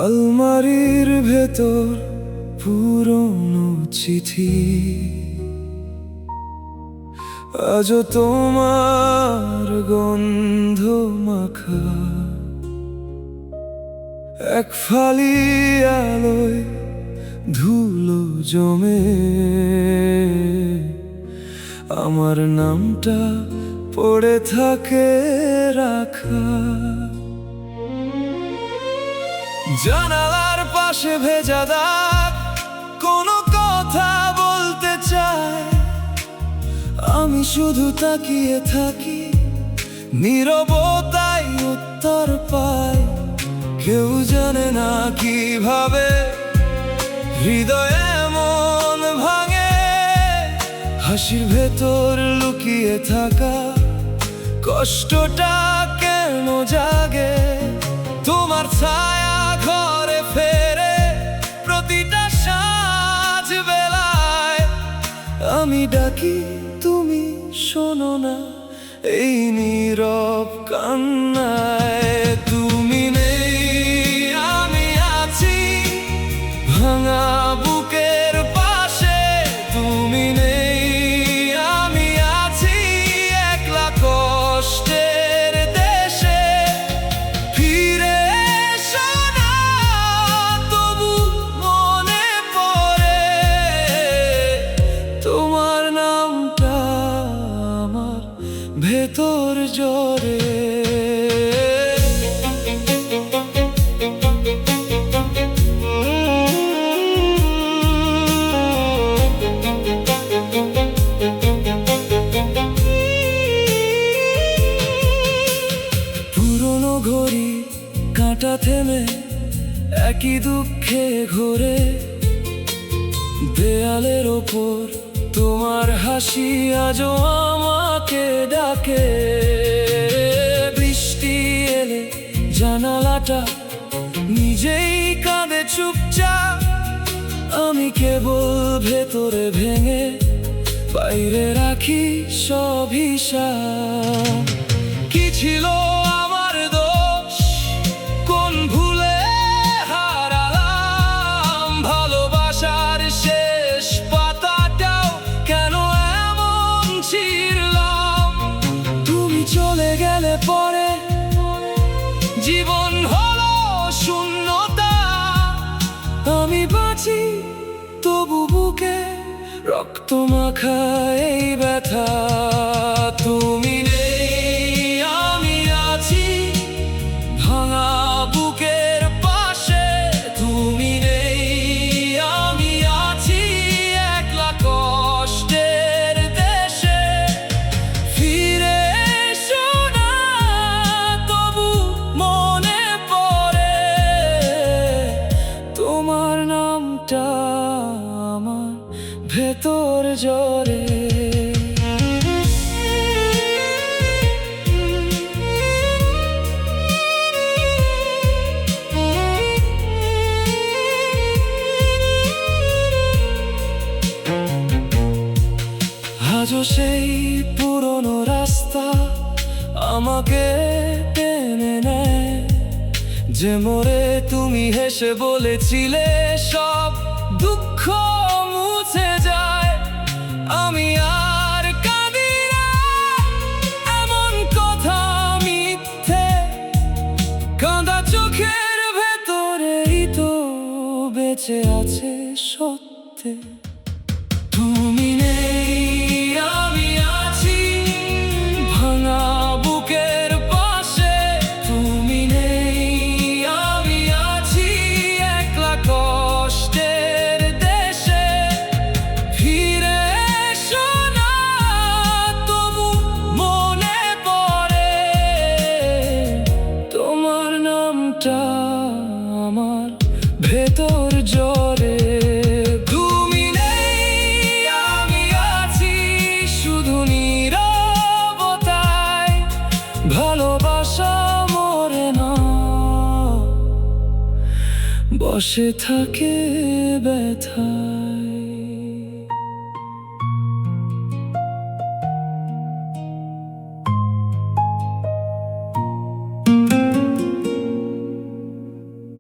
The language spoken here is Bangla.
আলমারির ভেতর পুরনো চিঠি, আজও তোমার গন্ধ মাখা। এক ফালি আলোয় ধুলো জমে আমার নামটা পড়ে থাকে রাখা। জানালার পাশে ভেজা দাগ, কোনো কথা বলতে চায়, আমি শুধু তাকিয়ে থাকি, নীরবতায় উত্তর পাই। কেউ জানে না কিভাবে হৃদয় এমন ভাঙে, হাসির ভেতর লুকিয়ে থাকা কষ্টটা কেন জাগে। তোমার ছায়া ঘরে ফেরে প্রতিটা সাঁঝ বেলায়, আমি ডাকি তুমি শোনো না এই নীরব কান্নায়। তুমি নেই, আমি আছি ভাঙা বুকের পাশে। তুমি নেই, আমি আছি একলা কষ্টের দেশে। ফিরে এসো না, তবু মনে পড়ে তোমার নামটা আমার ভেতর জোরে। পুরনো ঘড়ি কাঁটা থেমে একই দুঃখে ঘোরে, দেয়ালের ওপর তোমার হাসি আজও আমাকে ডাকে। বৃষ্টি এলে জানালাটা নিজেই কাঁদে চুপচাপ, আমি কেবল ভেতরে ভেঙে বাইরে রাখি সব হিসাব। কি ছিল আমার দোষ, কোন ভুলে হারালাম ভালোবাসার শেষ পাতাটাও কেন এমন ছিঁড়লাম। তুমি চলে গেলে পরে জীবন হলো শূন্যতা, আমি বাঁচি তবু বুকে রক্ত মাখা এই ব্যথা। তুমি নেই, আমি আছি ভাঙা বুকের পাশে। তুমি নেই, আমি আছি একলা কষ্টের দেশে। ফিরে এসো না, তবু মনে পড়ে তোমার নামটা আমার ভেতর জোরে। আজও সেই পুরনো রাস্তা আমাকে টেনে নেয়, যে মোড়ে তুমি হেসে বলেছিলে সব দুঃখ মুছে যায়। আমি আর কাঁদি না, এমন কথা মিথ্যে, কাঁদা চোখের ভেতরেই তো বেঁচে আছে সত্যি। তুমি নেই, আমি আছি ভাঙা বুকের পাশে। তুমি নেই, আমি আছি একলা কষ্টের দেশে। ফিরে এসো না, তবু মনে পড়ে তোমার নামটা আমার ভেতর জোরে। তুমি নেই, আমি আছি শুধু নীরবতায়। ভালোবাসা মরে না, বসে থাকে ব্যথায়।